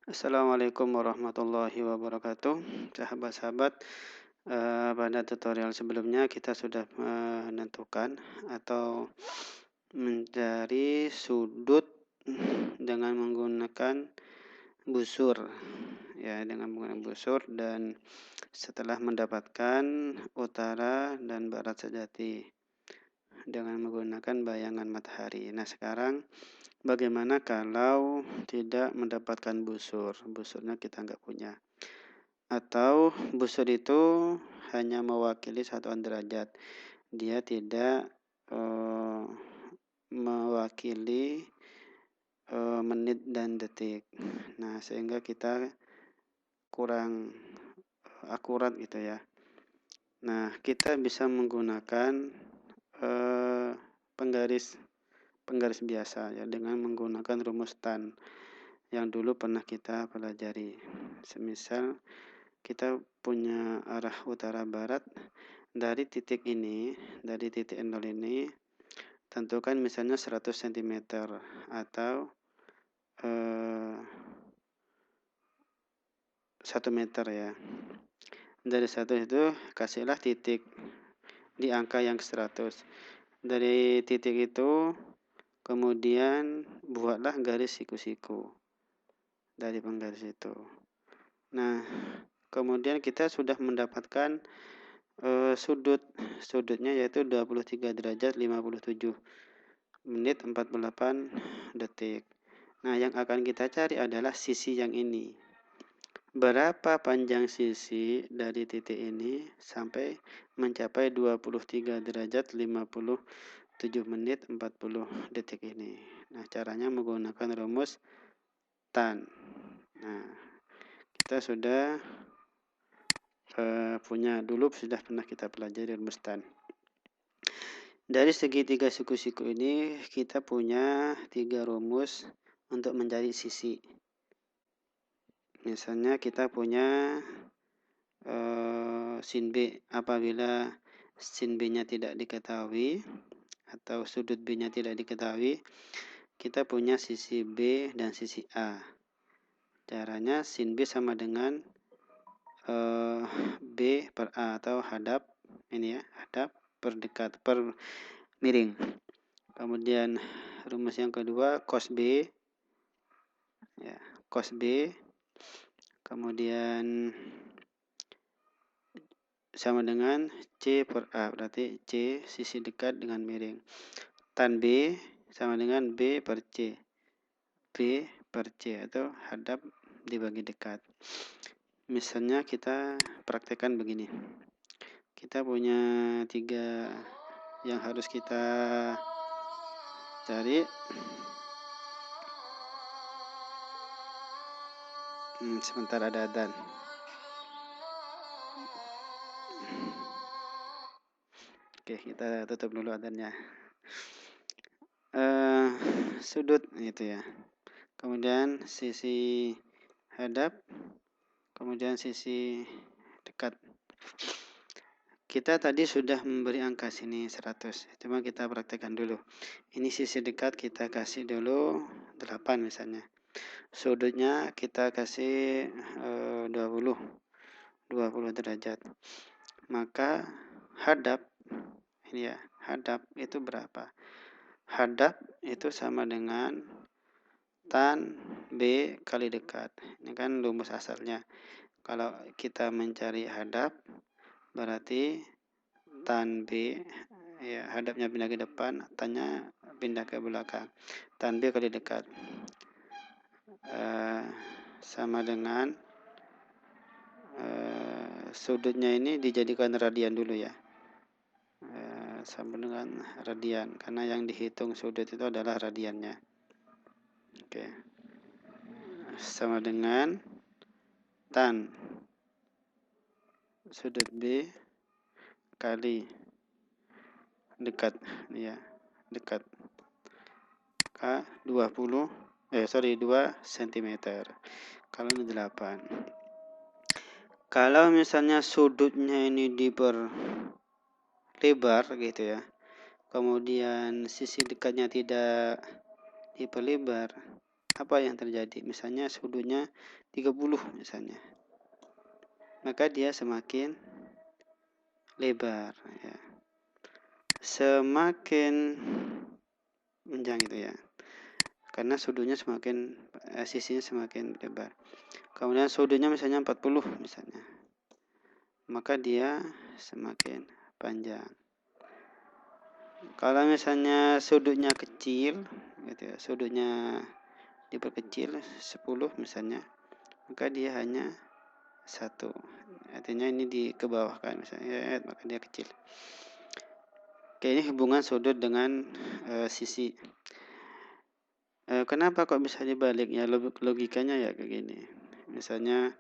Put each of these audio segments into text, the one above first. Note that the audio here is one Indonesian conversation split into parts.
Assalamualaikum warahmatullahi wabarakatuh. Sahabat-sahabat, pada tutorial sebelumnya kita sudah menentukan atau mencari sudut dengan menggunakan busur, ya, dengan menggunakan busur, dan setelah mendapatkan utara dan barat sejati dengan menggunakan bayangan matahari. Nah, sekarang bagaimana kalau tidak mendapatkan busur? Busurnya kita nggak punya. Atau busur itu hanya mewakili satuan derajat. Dia tidak mewakili menit dan detik. Nah, sehingga kita kurang akurat gitu ya. Nah, kita bisa menggunakan penggaris biasa ya, dengan menggunakan rumus tan yang dulu pernah kita pelajari. Semisal kita punya arah utara barat dari titik ini, dari titik 0 ini, tentukan misalnya 100 cm atau 1 meter ya. Dari 100 itu kasihlah titik di angka yang 100. Dari titik itu kemudian buatlah garis siku-siku dari penggaris itu. Nah, kemudian kita sudah mendapatkan sudutnya yaitu 23 derajat 57 menit 48 detik. Nah, yang akan kita cari adalah sisi yang ini. Berapa panjang sisi dari titik ini sampai mencapai 23 derajat 57 menit 40 detik ini. Nah, caranya menggunakan rumus tan. Nah, kita sudah dulu sudah pernah kita pelajari rumus tan. Dari segitiga siku-siku ini kita punya 3 rumus untuk mencari sisi. Misalnya kita punya sin B. Apabila sin B-nya tidak diketahui atau sudut B-nya tidak diketahui, kita punya sisi B dan sisi A. Caranya sin B sama dengan B per A atau hadap ini ya, hadap per dekat per miring. Kemudian rumus yang kedua cos B ya, cos B kemudian sama dengan C per A, berarti C sisi dekat dengan miring. Tan B sama dengan B per C, B per C atau hadap dibagi dekat. Misalnya kita praktekkan begini. Kita punya 3 yang harus kita cari. Sebentar ada adzan. Oke, kita tutup dulu adzannya. Sudut itu ya. Kemudian sisi hadap, kemudian sisi dekat. Kita tadi sudah memberi angka sini 100, cuma kita praktekkan dulu. Ini sisi dekat kita kasih dulu 8 misalnya. Sudutnya kita kasih 20 derajat. Maka hadap ini ya, hadap itu berapa? Hadap itu sama dengan tan B kali dekat. Ini kan rumus asalnya. Kalau kita mencari hadap berarti tan B ya, hadapnya pindah ke depan, tannya pindah ke belakang. Tan B kali dekat sama dengan sudutnya ini dijadikan radian dulu ya, sama dengan radian karena yang dihitung sudut itu adalah radiannya. Oke, sama dengan tan sudut B kali dekat ya, dekat K 2 cm. Kalau ini 8. Kalau misalnya sudutnya ini diperlebar gitu ya, kemudian sisi dekatnya tidak diperlebar, apa yang terjadi? Misalnya sudutnya 30 misalnya. Maka dia semakin lebar ya. Semakin panjang itu ya. Karena sudutnya semakin sisinya semakin lebar. Kemudian sudutnya misalnya 40 misalnya. Maka dia semakin panjang. Kalau misalnya sudutnya kecil gitu ya, sudutnya diperkecil 10 misalnya, maka dia hanya 1. Artinya ini ke bawah kan misalnya, maka dia kecil. Oke, ini hubungan sudut dengan sisi. Kenapa kok bisa dibalik ya? Logikanya ya kayak gini. Misalnya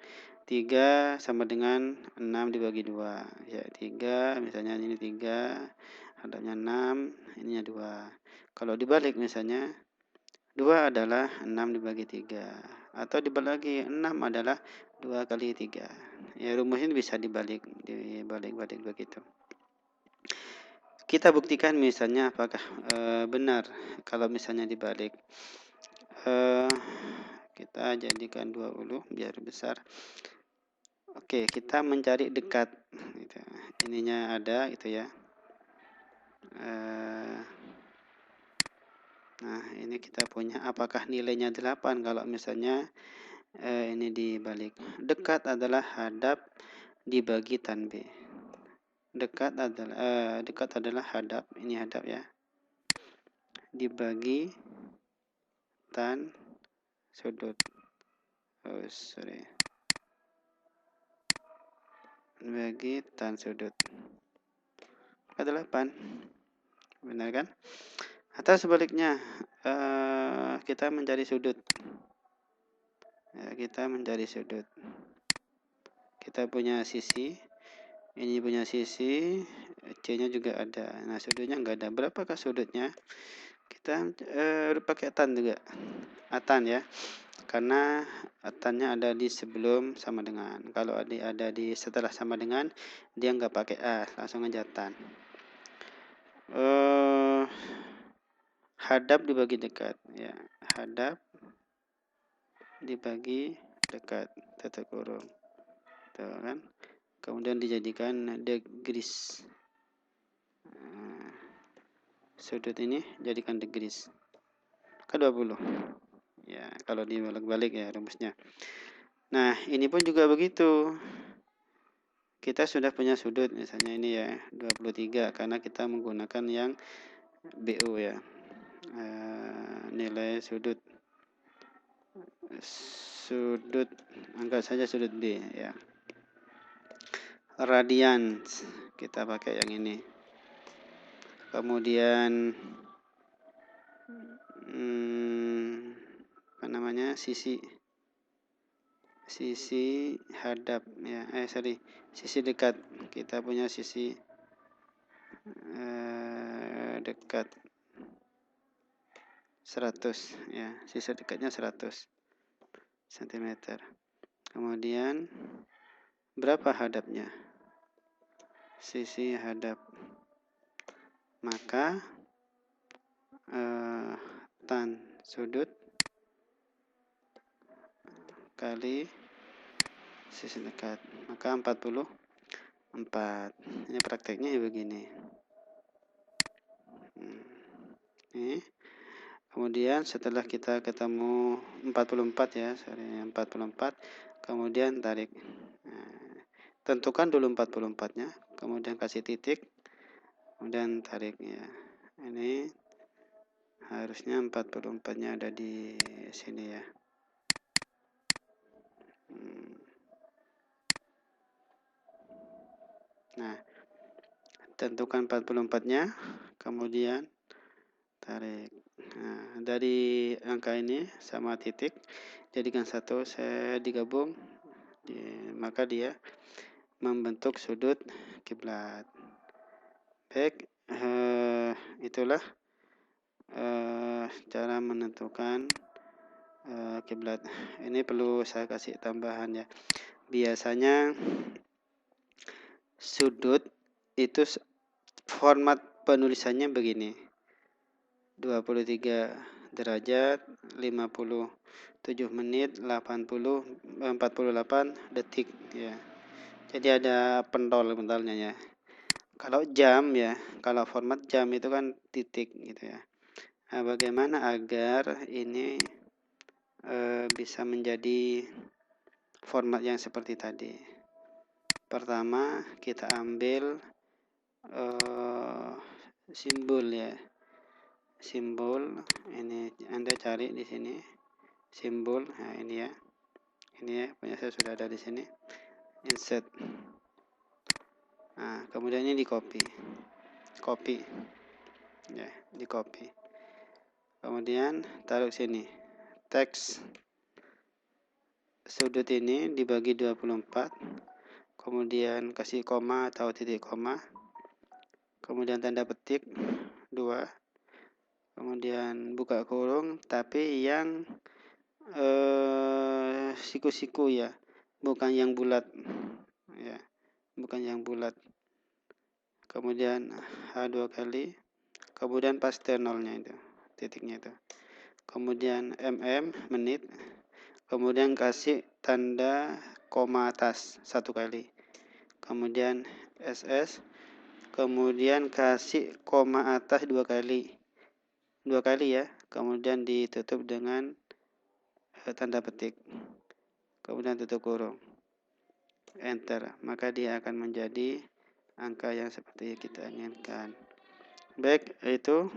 3 sama dengan 6 dibagi 2. Ya, 3 misalnya ini 3, hadapnya 6, ininya 2. Kalau dibalik misalnya 2 adalah 6 dibagi 3. Atau dibalik lagi 6 adalah 2 kali 3. Ya, rumusnya bisa dibalik begitu. Kita buktikan misalnya apakah benar kalau misalnya dibalik. Kita jadikan 20 biar besar. Oke, kita mencari dekat. Gitu. Ininya ada gitu ya. Nah, ini kita punya apakah nilainya 8 kalau misalnya ini dibalik. Dekat adalah hadap dibagi tan B. Dekat adalah hadap, ini hadap ya. Dibagi tan sudut. Bagi tan sudut. Ada 8. Benar kan? Atau sebaliknya, kita mencari sudut. Ya, kita mencari sudut. Kita punya sisi, ini punya sisi, C-nya juga ada. Nah, sudutnya enggak ada. Berapakah sudutnya? Kita pakai tan juga. Atan ya. Karena atannya ada di sebelum sama dengan. Kalau ada di setelah sama dengan, dia enggak pakai A, langsung aja tan. Hadap dibagi dekat ya. Hadap dibagi dekat, tutup kurung. Tuh kan? Kemudian dijadikan degrees. Sudut ini jadikan degrees. Ke 20. Ya, kalau dibalik-balik ya rumusnya. Nah, ini pun juga begitu. Kita sudah punya sudut misalnya ini ya 23 karena kita menggunakan yang BU ya. Nilai sudut anggap saja sudut B ya. Radian kita pakai yang ini. Kemudian sisi hadap ya, sisi dekat. Kita punya sisi dekat 100 ya, sisi dekatnya 100 cm. Kemudian berapa hadapnya? Sisi hadap. Maka tan sudut kali sisi dekat, maka 44. Ini prakteknya begini. Kemudian setelah kita ketemu 44 ya, 44, kemudian tarik. Tentukan dulu 44-nya, kemudian kasih titik, kemudian tarik ya. Ini harusnya 44-nya ada di sini ya. Nah, tentukan 44-nya, kemudian tarik. Nah, dari angka ini sama titik jadikan 1, saya digabung, maka dia membentuk sudut kiblat. Baik, itulah cara menentukan kiblat. Ini perlu saya kasih tambahan ya. Biasanya sudut itu format penulisannya begini. 23 derajat, 57 menit, 48 detik ya. Jadi ada pentolnya ya. Kalau jam ya, kalau format jam itu kan titik gitu ya. Nah, bagaimana agar ini bisa menjadi format yang seperti tadi? Pertama, kita ambil simbol ya. Simbol ini Anda cari di sini. Simbol. Nah, ini ya. Ini ya, punya saya sudah ada di sini. Insert. Nah, kemudian ini di copy. Copy. Ya, di copy. Kemudian taruh sini. Teks sudut ini dibagi 24. Kemudian kasih koma atau titik koma. Kemudian tanda petik 2. Kemudian buka kurung, tapi yang siku-siku ya, bukan yang bulat ya, bukan yang bulat. Kemudian H2 kali, kemudian paste nolnya itu, titiknya itu. Kemudian menit, kemudian kasih tanda koma atas 1 kali. Kemudian SS, kemudian kasih koma atas 2 kali. 2 kali ya, kemudian ditutup dengan tanda petik. Kemudian tutup kurung. Enter, maka dia akan menjadi angka yang seperti kita inginkan. Baik, itu